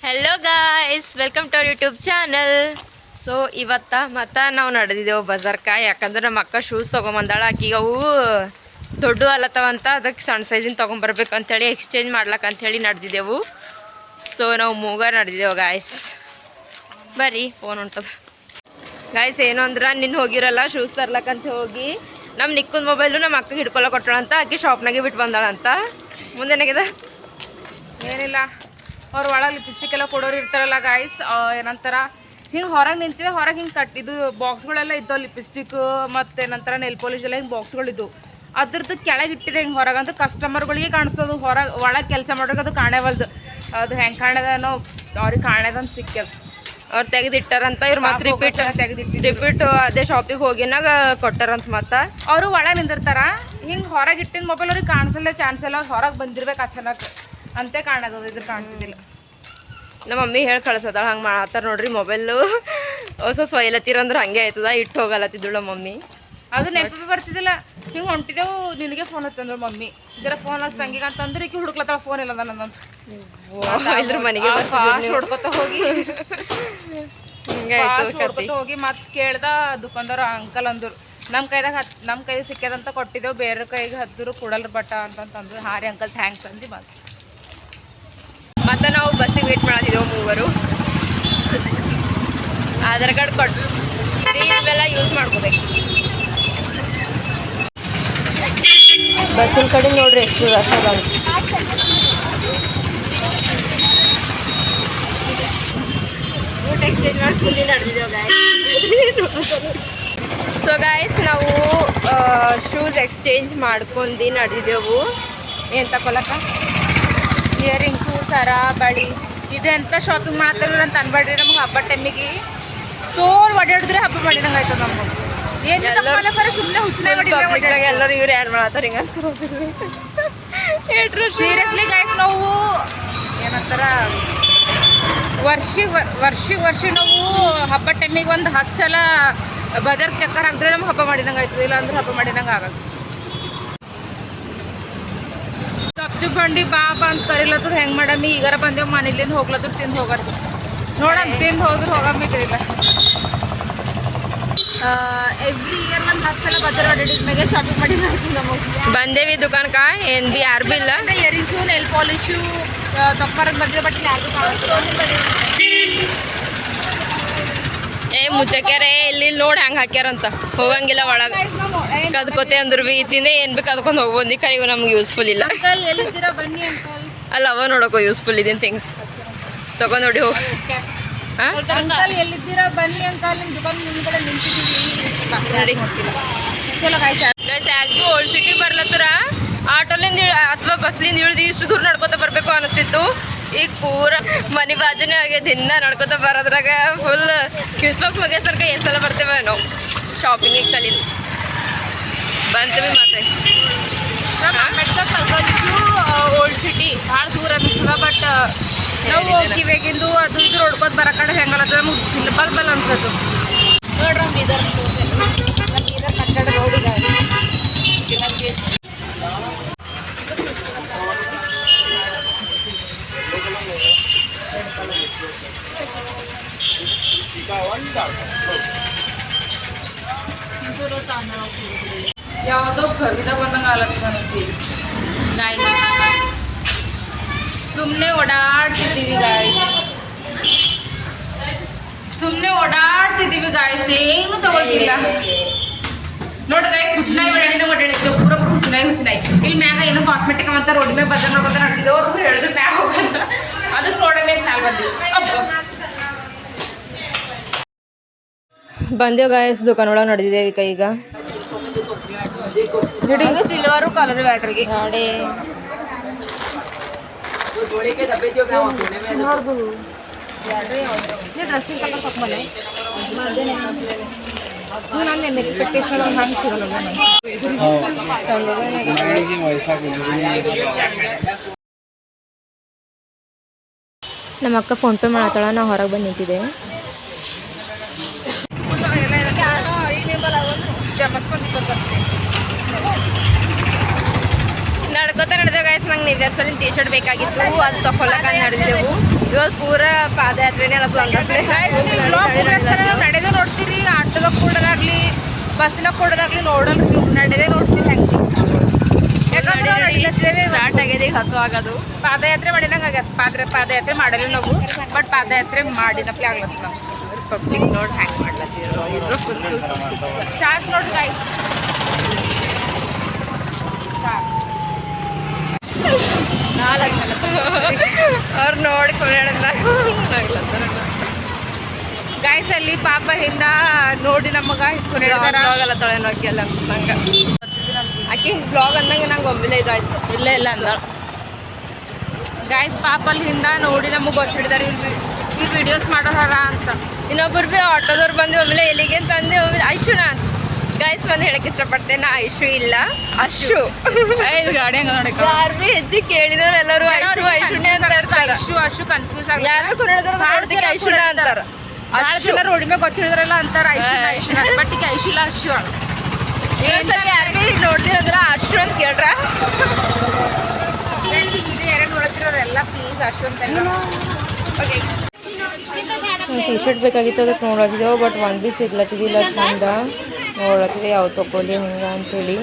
Hello guys, welcome to our YouTube channel. So ಇವತ್ತು ನಾವು ನಡೆದಿದ್ದೆವು ಬಜಾರ್ಕ. ಯಾಕಂದ್ರೆ ನಮ್ಮ ಅಕ್ಕ ಶೂಸ್ ತೊಗೊಂಬಂದಾಳ. ಆಕಿಗೆ ಅವು ದೊಡ್ಡ ಅಲ್ಲತ್ತವಂತ, ಅದಕ್ಕೆ ಸಣ್ಣ ಸೈಜಿನ ತೊಗೊಂಬರ್ಬೇಕು ಅಂಥೇಳಿ ಎಕ್ಸ್ಚೇಂಜ್ ಮಾಡ್ಲಕ್ಕ ಅಂಥೇಳಿ ನಡೆದಿದ್ದೆವು. ಸೊ ನಾವು ಮೂಗರ್ ನಡೆದಿದ್ದೆವು ಗಾಯ್ಸ್. ಬರ್ರಿ, ಫೋನ್ ಹೊಂಟದ ಗಾಯ್ಸ್. ಏನು ಅಂದ್ರೆ ನಿನ್ನ ಹೋಗಿರಲ್ಲ ಶೂಸ್ ತರ್ಲಕ್ಕಂತ ಹೋಗಿ ನಮ್ಮ ನಿಕ್ಕುಂದು ಮೊಬೈಲು ನಮ್ಮ ಅಕ್ಕಗೆ ಹಿಡ್ಕೊಳಕ್ಕೆ ಕೊಟ್ಟಳಂತ. ಆಕೆ ಶಾಪ್ನಾಗೆ ಬಿಟ್ಟು ಬಂದಾಳಂತ. ಮುಂದೇನಾಗಿದೆ ಏನಿಲ್ಲ, ಅವ್ರು ಒಳಗೆ ಲಿಪ್ಸ್ಟಿಕ್ ಎಲ್ಲ ಕೊಡೋರು ಇರ್ತಾರಲ್ಲ ಗಾಯ್ಸ್, ಏನಂತಾರ ಹಿಂಗೆ ಹೊರಗೆ ನಿಂತಿದೆ. ಹೊರಗೆ ಹಿಂಗೆ ಇದು ಬಾಕ್ಸ್ಗಳೆಲ್ಲ ಇದ್ದವು, ಲಿಪ್ಸ್ಟಿಕ್ ಮತ್ತು ಏನಂತಾರ ನೆಲ್ ಪಾಲಿಶ್ ಎಲ್ಲ ಹಿಂಗೆ ಬಾಕ್ಸ್ಗಳಿದ್ದು. ಅದ್ರದ್ದು ಕೆಳಗೆ ಇಟ್ಟಿದೆ ಹಿಂಗೆ ಹೊರಗಂತ ಕಸ್ಟಮರ್ಗಳಿಗೆ ಕಾಣಿಸೋದು. ಹೊರಗೆ ಒಳಗೆ ಕೆಲಸ ಮಾಡೋಕೆ ಅದು ಕಾಣೇವಲ್ದು. ಅದು ಹೆಂಗೆ ಕಾಣ್ಯದನೋ ಅವ್ರಿಗೆ ಕಾಣ್ಯದಂತ ಸಿಕ್ಕ್ಯದ. ಅವ್ರು ತೆಗೆದಿಟ್ಟಾರಂತ. ಇವ್ರು ಮತ್ತೆ ರಿಪೀಟ್ ಅದೇ ಶಾಪಿಗೆ ಹೋಗಿನಾಗ ಕೊಟ್ಟಾರಂತ. ಮತ್ತೆ ಅವರು ಒಳಗೆ ನಿಂದಿರ್ತಾರ. ಹಿಂಗೆ ಹೊರಗೆ ಇಟ್ಟಿನ ಮೊಬೈಲ್ ಅವ್ರಿಗೆ ಕಾಣಿಸಲ್ಲ, ಚಾನ್ಸ್ ಎಲ್ಲ. ಅವ್ರು ಹೊರಗೆ ಬಂದಿರ್ಬೇಕು ಅಚಾನಕ್ ಅಂತೆ ಕಾಣೋದು, ಇದ್ರ ಕಾಣ್ತಿದ್ದಿಲ್ಲ. ನಮ್ಮ ಮಮ್ಮಿ ಹೇಳಿ ಕಳ್ಸೋದಾಳ ಹಂಗೆ ಮಾಡತ್ತಾರ ನೋಡ್ರಿ. ಮೊಬೈಲು ಹೊಸ ಸ್ವಯಲತ್ತಿರಂದ್ರೆ ಹಂಗೆ ಆಯ್ತದ. ಇಟ್ಟು ಹೋಗಲತ್ತಿದ್ದಳು ಮಮ್ಮಿ. ಅದು ನೆನಪು ಬರ್ತಿದ್ದಿಲ್ಲ. ಹಿಂಗೆ ಹೊಂಟಿದೆವು, ನಿನಗೆ ಫೋನ್ ಹತ್ತಂದ್ರು ಮಮ್ಮಿ. ಇದರ ಫೋನ್ ಹಚ್ಚ ತಂಗಿಗೆ ಅಂತಂದ್ರೆ ಈಗ ಹುಡುಕ್ಲತ್ತಾಳ ಫೋನ್ ಇಲ್ಲ ನನ್ನಂತ. ಇದ್ರ ಮನೆಗೆ ಹೊಡ್ಕೊತ ಹೋಗಿ ಹೊಡ್ಕೊತ ಹೋಗಿ ಮತ್ತೆ ಕೇಳ್ದ ದುಕಾನ್ದವ್ರು ಅಂಕಲ್ ಅಂದ್ರು. ನಮ್ಮ ಕೈದಾಗ ಸಿಕ್ಕ್ಯದಂತ ಕೊಟ್ಟಿದ್ದೆವು, ಬೇರೆ ಕೈಗೆ ಹತ್ತಿದ್ರು ಕೊಡಲ್ರಿ ಬಟ್ಟ ಅಂತಂತಂದ್ರು. ಹಾಂ ರೀ ಅಂಕಲ್, ಥ್ಯಾಂಕ್ಸ್ ಅಂದು ಮತ್ತೆ ನಾವು ಬಸ್ಸಿಗೆ ವೇಟ್ ಮಾಡ್ತಿದ್ದೆವು ಮೂವರು. ಆಧಾರ್ ಕಾರ್ಡ್ ಕೊಟ್ಟು ಇವೆಲ್ಲ ಯೂಸ್ ಮಾಡ್ಕೋಬೇಕು. ಬಸ್ಸಿನ ಕಡೆ ನೋಡ್ರಿ ಎಷ್ಟು ರಶ್ ಅದ. ಊಟ ಎಕ್ಸ್ಚೇಂಜ್ ಮಾಡ್ಕೊಂಡು ನಡೆದಿದ್ದೇವೆ ಗಾಯ್ಸ್. ಸೊ ಗಾಯ್ಸ್, ನಾವು ಶೂಸ್ ಎಕ್ಸ್ಚೇಂಜ್ ಮಾಡ್ಕೊಂಡು ನಡೆದಿದ್ದೆವು. ಏನು ತಗೊಳಕ್ಕ? ಇಯರಿಂಗ್ಸು, ಸರ, ಬಳಿ ಇದೆಂತ ಶಾಪಿಂಗ್ ಮಾಡ್ತಾರ ಅಂತ ಅನ್ಬೇಡ್ರಿ. ನಮ್ಗೆ ಹಬ್ಬ ಟೈಮಿಗೆ ತೋಲ್ ಒಡ್ಯಾಡಿದ್ರೆ ಹಬ್ಬ ಮಾಡಿದಂಗೆ ಆಯ್ತದ ನಮ್ಗೆ. ಏನು ತಗೊಳ್ಳೋಕರ ಸುಮ್ಮನೆ ಹುಚ್ಚನಾಗಿ ಹೊಡಿತಾರೆ ಎಲ್ಲರೂ. ಇವ್ರು ಯಾರು ಮಾಡತ್ತಾರ ಹಿಂಗೆ ಸೀರಿಯಸ್ಲಿ ಗಾಯ್ಸ್. ನಾವು ಏನಂತಾರ ವರ್ಷ ನಾವು ಹಬ್ಬ ಟೈಮಿಗೆ ಒಂದು 10 ಸಲ ಬಜಾರ್ ಚಕ್ಕರ್ ಹಾಕಿದ್ರೆ ನಮ್ಗೆ ಹಬ್ಬ ಮಾಡಿದಂಗೆ ಆಯ್ತದೆ. ಇಲ್ಲ ಅಂದ್ರೆ ಹಬ್ಬ ಮಾಡಿದಂಗೆ ಆಗಲ್ಲ. ಸಬ್ಜಿ ಬಂಡಿ ಬಾಬಾ ಅಂತ ಕರಿಲತ್ತದ. ಹೆಂಗೆ ಮಾಡಮ್ಮಿ ಈಗಾರ ಬಂದೇವು, ಮನೇಲಿಂದ ಹೋಗ್ಲತ್ರ ತಿಂದು ಹೋಗಾರ ನೋಡಮ್. ತಿಂದು ಹೋದ್ರೆ ಹೋಗಮ್ಮಿ ಕರಿಲ್ಲ. ಎವ್ರಿ ಇಯರ್ ಒಂದು 10 ಸಲ ಬಜಾರ್ ಅಡ್ಡಿದ್ಮೇಲೆ ಶಾಪಿಂಗ್ ಮಾಡಿ ನಮಗೆ ಬಂದೇವಿ ದುಕಾನ್ಕ. ಏನು ಬಿ ಯಾರು ಬಿ ಇಲ್ಲ. ಇಯರಿಂಗ್ಸು, ನೆಲ್ ಪಾಲಿಶು ತಪ್ಪರಂತ ಬಂದಿದೆ. ಬಟ್ ಯಾರು ಮುಚ್ಚಕ್ಯಾರ ಇಲ್ಲಿ ನೋಡಿ ಹೆಂಗೆ ಹಾಕ್ಯಾರಂತ. ಹೋಗಂಗಿಲ್ಲ ಒಳಗೆ. ಕದ್ಕೋತೆ ಅಂದ್ರು ಬಿ ತಿಂದೆ ಏನು ಬೇಕು ಕದ್ಕೊಂಡು ಹೋಗ್ಬೋದು. ಕರಿಗೂ ನಮ್ಗೆ ಯೂಸ್ಫುಲ್ ಇಲ್ಲ. ಎಲ್ಲಿದ್ದೀರಾ ಬನ್ನಿ ಅಂಕಲ್. ಅಲ್ಲ ಅವ ನೋಡೋಕೋ ಯೂಸ್ಫುಲ್ ಇದೀನಿ ಥಿಂಗ್ಸ್ ತಗೊಂಡು ನೋಡಿ ಹೋಗಿ. ಅಂಕಲ್ ಎಲ್ಲಿದ್ದೀರಾ ಬನ್ನಿ ಅಂಕಲ್, ನಿಮ್ಮ ದುಕಾನ್ ಮುಂದ್ಗಡೆ ನಿಂತಿದ್ದೀವಿ ನೋಡಿ. ಚಲೋ ಗಾಯ್ಸ್. ಯಾಕೆ ಓಲ್ಡ್ ಸಿಟಿಗೆ ಬರ್ಲತ್ತರ ಆಟೋಲಿಂದ ಅಥವಾ ಬಸ್ಲಿಂದ ಇಳಿದು ಇಷ್ಟು ದೂರ ನಡ್ಕೋತ ಬರಬೇಕು ಅನಿಸ್ತಿತ್ತು. ಈಗ ಪೂರ ಮನೆ ಬಾಜುನೇ ಆಗಿ ದಿನ ನಡ್ಕೋತ ಬರೋದ್ರಾಗ ಫುಲ್ ಕ್ರಿಸ್ಮಸ್ ಮುಗಿಯೋಸರ್ಕ ಎಷ್ಟು ಸಲ ಬರ್ತೇವೆ ನಾವು ಶಾಪಿಂಗಿಗೆ. ಸಲಿಂದ ಬಂತೀವಿ ಮತ್ತೆ ಅಂಬೇಡ್ಕರ್ ಸರ್ಕಲ್ಸು ಓಲ್ಡ್ ಸಿಟಿ ಭಾಳ ದೂರ ಅನ್ನಿಸ್ತದ. ಬಟ್ ನಾವು ಕಿವೇಗಿಂದು ಅದು ಇದು ನೋಡ್ಕೋತ ಬರೋ ಕಡೆ ಹೆಂಗಲತ್ತದ ನಮ್ಗೆ ಬಲ್ ಅನ್ಸೋದು. ನೋಡ್ರಿ ನಮ್ಮ ಬೀದರ್ ಕಟ್ಟಡ ರೋಡ್ ಈಗ ಯಾವುದೋ ಕವಿದ ಬಂದಂಗೆ ಆಲತ್ತದ ಗಾಯ್ಸ್. ಸುಮ್ಮನೆ ಓಡಾಡ್ತಿದ್ದೀವಿ ಗಾಯ್ಸ್, ಏನು ತಗೊಳ್ತಿಲ್ಲ ನೋಡಿ ಗಾಯ್ಸ್. ಹುಚ್ಚನಾಯಿ ಬೆಳೆಯಿಂದ ಓಡಾಡಿದ್ದೆವು, ಪೂರ ಹುಚ್ಚನಾಯಿ. ಇಲ್ಲಿ ಮ್ಯಾಗ ಏನೋ ಕಾಸ್ಮೆಟಿಕ್ ಅಂತ ರೋಡ್ ಮೇಲೆ ಬಜಾರ್ ನೋಡ್ಕೊತ ನಡೆದಿದ್ದೆವು. ಅವ್ರು ಹೇಳಿದ್ರು ಮ್ಯಾಗ ಹೋಗಂತ, ಅದಕ್ಕೆ ರೋಡ್ ಮೇಲೆ ಮ್ಯಾಗ ಬಂದಿವಿ. ಬಂದೇವು ಗಾಯಸ್. ದುಕಾನ್ ಒಳಗೆ ನಡೆದಿದ್ದೇವೆ ಈಗ. ಸಿಲ್ವರು ಕಲರ್ ಬ್ಯಾಟ್ರಿಗೆ ನೋಡಿ ಡ್ರೆಸ್ಸಿಂಗ್ ಕಲರ್ ತಗೊಂಬಲೆ. ನನ್ನ ಎಕ್ಸ್ಪೆಕ್ಟೇಷನ್ ಹಂಗೆ ಸಿಗಲ್ಲ. ನಮ್ಮ ಅಕ್ಕ ಫೋನ್ಪೇ ಮಾಡತ್ತಾಳ. ನಾವು ಹೊರಗೆ ಬಂದು ನಿಂತಿದ್ದೆ. ನಡ್ಕೋತ ನಡೆದೇವು ಗೈಸ್. ನಂಗೆ ನಿವೇರ್ಸಲಿನ ಟೀ ಶರ್ಟ್ ಬೇಕಾಗಿತ್ತು, ಅದು ತಗೊಳಕ ನಡೆದಿದ್ದೆವು. ಇವತ್ತು ಪೂರ ಪಾದಯಾತ್ರೆನೇ ಅಲ್ಲ ನಡೆದೇ ನೋಡ್ತೀರಿ, ಆಟೋದಾಗ ಕೊಡೋದಾಗ್ಲಿ ಬಸ್ಸಿನಾಗ ಕೊಡೋದಾಗ್ಲಿ ನೋಡಲ್ರಿ ನೀವು, ನಡೆದೇ ನೋಡ್ತೀವಿ ಹೆಂಗೆ. ಯಾಕಂದ್ರೆ ಸ್ಟಾರ್ಟ್ ಆಗಿದೆ ಈಗ ಹಸು ಆಗೋದು. ಪಾದಯಾತ್ರೆ ಮಾಡಿದಂಗೆ ಆಗ್ಯದ. ಪಾದಯಾತ್ರೆ ಮಾಡಲ್ಲ ನಾವು, ಬಟ್ ಪಾದಯಾತ್ರೆ ಮಾಡಿದಪ್ಲೆ ಆಗ್ಲತ್ತ ನಾವು. ಪಬ್ಲಿಕ್ ನೋಡಿ ಹ್ಯಾಂಗ್ ಮಾಡ್ಲತ್ತಿದ್ರು ಸ್ಟಾರ್ಟ್ ನೋಡ್ರಿ ಗೈಸ್. ಅವ್ರು ನೋಡಿ ಗೈಸ್ ಅಲ್ಲಿ ಪಾಪ ಹಿಂದ ನೋಡಿ ನಮಗ ಹೋಗಲ್ಲ ತೊಳೆ ನೋಕಿಯಲ್ಲ ಅನ್ಸ್ದಂಗ. ಆಕಿ ಬ್ಲಾಗ್ ಅಂದಂಗೆ ನಂಗೆ ಒಮ್ಮೆಲೆ ಇದಾಯ್ತು. ಇಲ್ಲ ಇಲ್ಲ ಅಂದ ಗೈಸ್ ಪಾಪ ಅಲ್ಲಿ ಹಿಂದ ನೋಡಿ ನಮಗೆ ಗೊತ್ತಿಡ್ದಾರೆ ಇವ್ರು ವಿಡಿಯೋಸ್ ಮಾಡೋರ ಅಂತ. ಇನ್ನೊಬ್ಬರು ಭೀ ಆಟೋದವ್ರು ಬಂದು ಒಮ್ಮೆಲೆ ಎಲ್ಲಿಗೆ ಅಂತಂದು ಐಶುನಾ ಗೈಸ್ ಒಂದು ಹೇಳಕ್ಕೆ ಇಷ್ಟಪಡ್ತೇನೆ. ನಾ ಐಶು ಇಲ್ಲ ಅಶು. ಗಾಡಿ ಹಂಗ ನೋಡಿ ಯಾರು ಭೀ ಹೆಚ್ಚಿಗೆ ಕೇಳಿದವ್ರು ಎಲ್ಲರೂ ಐಶು ಐಶುನೇ ಅಂತ ಇರ್ತಾರೆ. ಅಶು ಕನ್ಫ್ಯೂಸ್ ಆಗಿ ಯಾರು ಕನ್ನಡದವ್ರು ಐಶುನ ಅಂತಾರ. ಅಷ್ಟು ರೋಡಿ ಮೇಲೆ ಗೊತ್ತಿಡಿದ್ರಲ್ಲ ಅಂತಾರ ಐಶು ಬಟ್ ಈಗ ಐಶು ಇಲ್ಲ ಅಶು. ಯಾರಿಗೆ ನೋಡ್ದಿರಂದ್ರ ಅಶು ಅಂತ ಕೇಳ್ರ. ಎರಡು ನೋಡ್ತಿರೋರೆಲ್ಲ ಪ್ಲೀಸ್ ಅಶು ಅಂತ. ಓಕೆ ಟೀ ಶರ್ಟ್ ಬೇಕಾಗಿತ್ತು, ಅದಕ್ಕೆ ನೋಡತ್ತಿದ್ದೆವು. ಬಟ್ ಒಂದು ಭೀ ಸಿಗ್ಲತ್ತಿದ್ದಿಲ್ಲ ಚಂದ. ನೋಡತ್ತಿದೆ ಯಾವ ತಗೊಳ್ಳಿ ಹಿಂಗೆ ಅಂತೇಳಿ.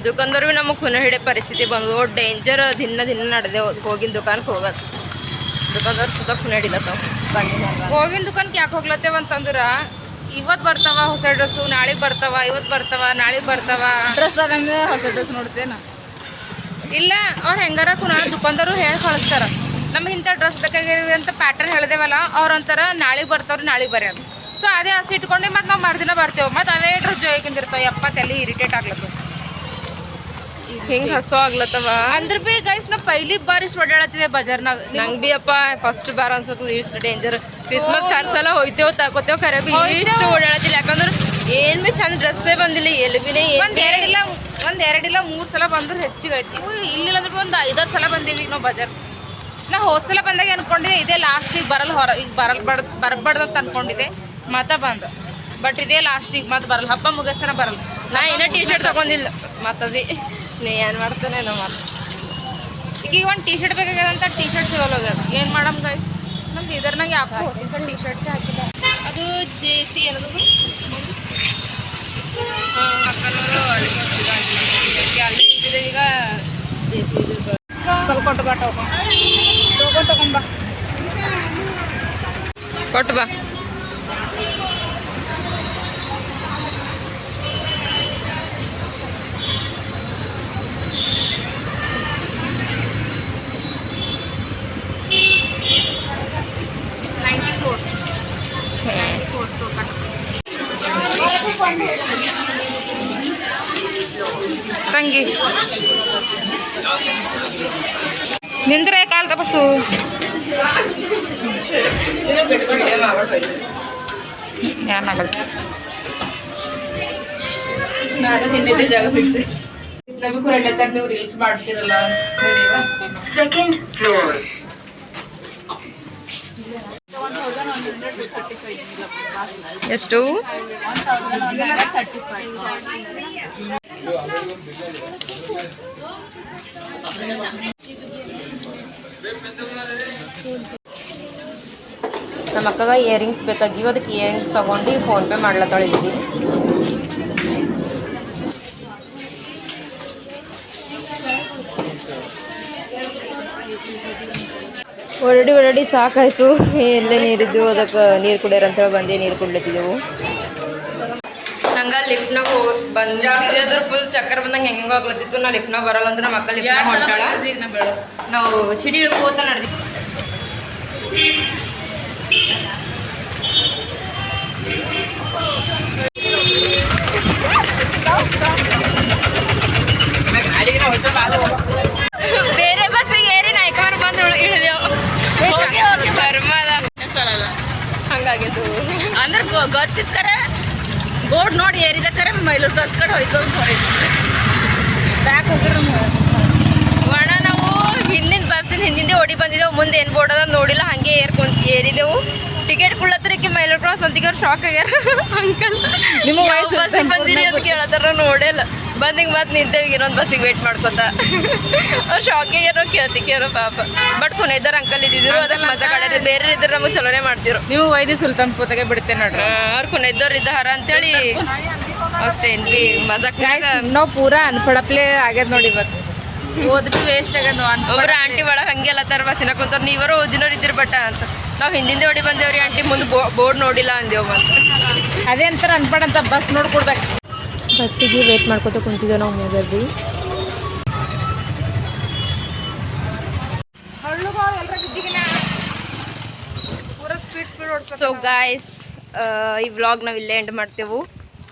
ದುಕಾನ್ದವ್ರು ಭೀ ನಮಗೆ ಖುನ ಹಿಡಿಯೋ ಪರಿಸ್ಥಿತಿ ಬಂದು ಡೇಂಜರ್. ದಿನ ನಡೆದೆ ಹೋಗಿನ ದುಕಾನ್ಗೆ ಹೋಗೋದು. ದುಕಾನ್ದವ್ರು ಸುತ್ತ ಖುನ ಹಿಡಿಲತ್ತವ. ಹೋಗಿನ ದುಕಾನ್ಗೆ ಯಾಕೆ ಹೋಗ್ಲತ್ತೇವ ಅಂತಂದ್ರೆ ಇವತ್ತು ಬರ್ತಾವ ಹೊಸ ಡ್ರೆಸ್ಸು, ನಾಳೆಗೆ ಬರ್ತಾವ, ಇವತ್ತು ಬರ್ತಾವ, ನಾಳೆಗೆ ಬರ್ತಾವ. ಡ್ರೆಸ್ ಆಗಂದ್ರೆ ಹೊಸ ಡ್ರೆಸ್ ನೋಡ್ತೇನೆ. ಇಲ್ಲ ಅವ್ರು ಹೆಂಗಾರ ಕುನ ದುಕಾನ್ದವರು ಹೇಳಿ ಕಳಿಸ್ತಾರ, ನಮ್ಗೆ ಇಂಥ ಡ್ರೆಸ್ ಬೇಕಾಗಿರೋದು ಅಂತ ಪ್ಯಾಟರ್ನ್ ಹೇಳ್ದೇವಲ್ಲ, ಅವ್ರ ಅಂತಾರ ನಾಳೆಗೆ ಬರ್ತಾವ್ರಿ, ನಾಳೆಗೆ ಬರ್ರಿ ಅಂತ. ಸೊ ಅದೇ ಹಸಿ ಇಟ್ಕೊಂಡು ಮತ್ತು ನಾವು ಮರುದಿನ ಬರ್ತೇವೆ, ಮತ್ತು ಅವೇ ಡ್ರೆಸ್ ಜೋಗಿಂದಿರ್ತಾವೆ. ಎಲ್ಲಿ ಇರಿಟೇಟ್ ಆಗ್ಲತ್ತವ, ಹಿಂಗೆ ಹಸು ಆಗ್ಲತ್ತವ. ಅಂದ್ರೆ ಭೀ ಗೈಸ್ ನಾವು ಪೈಲಿ ಬಾರಿ ಇಷ್ಟು ಓಡಾಡತ್ತಿದೆ ಬಜಾರ್ನಾಗ. ನಂಗೆ ಭೀ ಅಪ್ಪ ಫಸ್ಟ್ ಬಾರ್ ಅನ್ಸತ್ತದ ಇಷ್ಟು ಡೇಂಜರ್. ಕ್ರಿಸ್ಮಸ್ ಖರ್ಚೆಲ್ಲ ಹೋಯ್ತೇವೆ ತರ್ಕೋತೇವೆ, ಖರೆ ಭೀ ಇಷ್ಟು ಓಡಾಡತ್ತಿಲ್ಲ. ಯಾಕಂದ್ರೆ ಏನು ಭೀ ಚಂದ ಡ್ರೆಸ್ಸೇ ಬಂದಿಲ್ಲ. ಎಲ್ಲಿ ಭೀನೇ ಒಂದೆರಡಿಲ್ಲ 3 ಸಲ ಬಂದ್ರೆ ಹೆಚ್ಚಿಗೆ ಆಯ್ತು. ಇವು ಇಲ್ಲಿಲ್ಲ ಅಂದ್ರೆ ಒಂದು 5-6 ಸಲ ಬಂದೀವಿ ನಾವು ಬಜಾರ್. ನಾ ಹೋದ ಸಲ ಬಂದಾಗ ಅನ್ಕೊಂಡಿದ್ದೆ ಇದೇ ಲಾಸ್ಟಿಗೆ ಬರಲ್ಲ, ಈಗ ಬರಬಾರ್ದು ಅಂತ ಅನ್ಕೊಂಡಿದ್ದೆ. ಮತ್ತೆ ಬಂದು ಬಟ್ ಇದೇ ಲಾಸ್ಟಿಗೆ ಮತ್ತೆ ಬರಲ್ಲ, ಹಬ್ಬ ಮುಗಿಸ್ತಾನೆ ಬರಲ್ಲ. ನಾ ಇನ್ನೂ ಟೀ ಶರ್ಟ್ ತಗೊಂಡಿಲ್ಲ. ಮತ್ತದಿ ನೀ ಏನು ಮಾಡ್ತಾನೆ ನಾ ಮತ್ತೆ ಈಗ ಒಂದು ಟೀ ಶರ್ಟ್ ಬೇಕಾಗ್ಯದಂತ ಟೀ ಶರ್ಟ್ ಸಿಗೋಲ್ಲ ಹೋಗ್ಯದ. ಏನು ಮಾಡಮ್ ಗೈಸ್, ನಮ್ದು ಇದರ್ನಾಗ ಯಾಕೋ ಟೀ ಶರ್ಟ್ಸೇ ಹಾಕಿಲ್ಲ. ಅದು JC ಏನದು ಅಕ್ಕನವರು ಅಲ್ಲಿ ಇದ್ದಿದೆ. ಈಗ ಕೊಟ್ಟು ಬಾ ತಗೊಂಬ ಕೊಟ್ಟು ಬಾ. ತಂಗಿ ನಿಂದ್ರೆ ಕಾಲ್ ತಪಸ್ಸು ಏನಾಗಲ್ಲ. ನಾನು ತಿಂದಿದ್ದೆ ಜಾಗ ಫಿಕ್ಸ್. ನಮಗೂ ಹೇಳತ್ತಾರ ನೀವು ರೀಲ್ಸ್ ಮಾಡ್ತಿರಲ್ಲ ಎಷ್ಟು ನಮ್ಮ ಅಕ್ಕಗ ಇಯರಿಂಗ್ಸ್ ಬೇಕಾಗಿವು, ಅದಕ್ಕೆ ಇಯರಿಂಗ್ಸ್ ತಗೊಂಡು ಫೋನ್ಪೇ ಮಾಡ್ಲತ್ತಳಿದ್ವಿ. ಓಡಾಡಿ ಸಾಕಾಯ್ತು. ಎಲ್ಲೇ ನೀರಿದ್ದು, ಅದಕ್ಕೆ ನೀರು ಕುಡಿಯೋರು ಅಂತೇಳಿ ಬಂದು ನೀರು ಕುಡ್ಲತ್ತಿದ್ದೆವು. ನಂಗೆ ಲಿಫ್ಟ್ನಾಗ ಬಂದಿದೆ, ಅದ್ರ ಫುಲ್ ಚಕ್ಕರ್ ಬಂದಂಗೆ ಹೆಂಗೆ ಆಗ್ಲತ್ತಿತ್ತು. ನಾ ಲಿಫ್ಟ್ನಾಗ ಬರಲ್ಲ ಅಂದ್ರೆ ನಮ್ಮ ಅಕ್ಕ ಲಿಫ್ಟ್ನಾಗ ಹೊಂಟಾಳ. ನಾವು ಚಿಡಿ ಹಿಡ್ಕೋತ ನಡೆದಿ. ಬೇರೆ ಬಸ್ಸಿಗೆ ಏರಿ ನಾಯ್ಕವ್ರು ಬಂದು ಇಳಿದೆವು. ಬರ್ಮದ ಹಂಗಾಗಿದ್ದು ಅಂದ್ರೆ ಗೊತ್ತಿತ್ತು ಕರೆ ಬೋರ್ಡ್ ನೋಡಿ ಏರಿದ ಕರೆ ಮೈಲೂರು ಬಸ್ ಕಡೆ ಹೋಯ್ತು ಬ್ಯಾಕ್ ಹೋಗಿರೋ ಒಣ ನಾವು ಹಿಂದಿನ ಬಸ್ಸಿನ ಹಿಂದಿಂದೆ ಓಡಿ ಬಂದಿದ್ದೆವು. ಮುಂದೆ ಏನು ಬೋರ್ಡ್ ಅದ ನೋಡಿಲ್ಲ, ಹಾಗೆ ಏರಿದೆವು. ಟಿಕೆಟ್ ಕುಳ್ಳತ್ತರಕ್ಕೆ ಮೈಲೋ ಕ್ರಾಸ್ ಅಂತಿಗೆ ಅವ್ರು ಶಾಕ್ ಆಗ್ಯಾರ ಅಂಕಲ್ ನಿಮ್ಮ ವಯಸ್ಸು ಬಸ್ಸಿಗೆ ಬಂದಿರಿ ಅಂತ ಕೇಳತ್ತಾರ ನೋಡಿಲ್ಲ ಬಂದಿಂಗ್ ಮತ್ತೆ ನಿಂತೇವಿ ಇನ್ನೊಂದು ಬಸ್ಸಿಗೆ ವೇಟ್ ಮಾಡ್ಕೊತ ಅವ್ರು ಶಾಕ್ ಆಗ್ಯಾರೋ ಕೇಳ್ತಿಕ್ಯಾರೋ ಪಾಪ ಬಟ್ ಕೊನೆದವ್ರು ಅಂಕಲ್ ಇದ್ದಿದ್ರು ಅದಕ್ಕೆ ಮಜಾ ಕಾಡ್ಯಾರ ಬೇರೆ ಇದ್ರೆ ನಮಗೆ ಚಲೋನೇ ಮಾಡ್ತಿರು ನೀವು ವೈದ್ಯ ಸುಲ್ತಾನ್ ಪೂತಾಗೆ ಬಿಡ್ತೇನೆ ನೋಡ್ರಿ ಅವ್ರು ಕೊನೆದವ್ರು ಇದ್ದಾರ ಅಂತೇಳಿ ಅಷ್ಟೇ ಏನ್ರಿ ಮಜಾಕ್ಕಾಗ ನಾವು ಪೂರಾ ಅನ್ಪಡಪ್ಲೆ ಆಗ್ಯದ ನೋಡಿ ಇವತ್ತು ಓದ್ ಬಿ ವೇಸ್ಟ್ ಆಗ್ಯದ ಒಬ್ರು ಆಂಟಿ ಒಳಗೆ ಹಂಗೆ ಅಲ್ಲತ್ತಾರ ಬಸ್ಸಿನ ಕುಂತಾರ ನೀವರು ಓದಿನವ್ರು ಇದ್ದಿರ್ ಬಟ್ಟ ಅಂತ ನಾವು ಹಿಂದಿಂದ ಹೊಡಿ ಬಂದೇವ್ರಿ ಆಂಟಿ ಮುಂದೆ ಬೋರ್ಡ್ ನೋಡಿಲ್ಲ ಅಂದೇವು ಅಂತ ಅದೇ ಅಂತಾರ ಅನ್ಪಡ ಅಂತ ಬಸ್ ನೋಡ್ಕೊಡ್ಬೇಕು ಬಸ್ಸಿಗೆ ವೇಟ್ ಮಾಡ್ಕೊತ ಕುಂತಿದ್ದೇವೆ ನಾವು ಮೂಗರ್ಬಿ ಸೊ ಗಾಯ್ಸ್ ಈ ವ್ಲಾಗ್ ನಾವು ಇಲ್ಲೇ ಎಂಡ್ ಮಾಡ್ತೇವೆ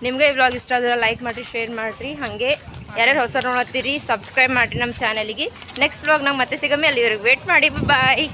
ನಿಮ್ಗೆ ಈ ವ್ಲಾಗ್ ಇಷ್ಟ ಆದ್ರೆ ಲೈಕ್ ಮಾಡಿರಿ ಶೇರ್ ಮಾಡಿರಿ ಹಾಗೆ ಯಾರ್ಯಾರು ಹೊಸ ನೋಡತ್ತೀರಿ ಸಬ್ಸ್ಕ್ರೈಬ್ ಮಾಡಿರಿ ನಮ್ಮ ಚಾನಲಿಗೆ ನೆಕ್ಸ್ಟ್ ವ್ಲಾಗ್ ನಾವು ಮತ್ತೆ ಸಿಗಮ್ಮೆ ಅಲ್ಲಿವರೆಗೆ ವೇಟ್ ಮಾಡಿ ಬಾಯ್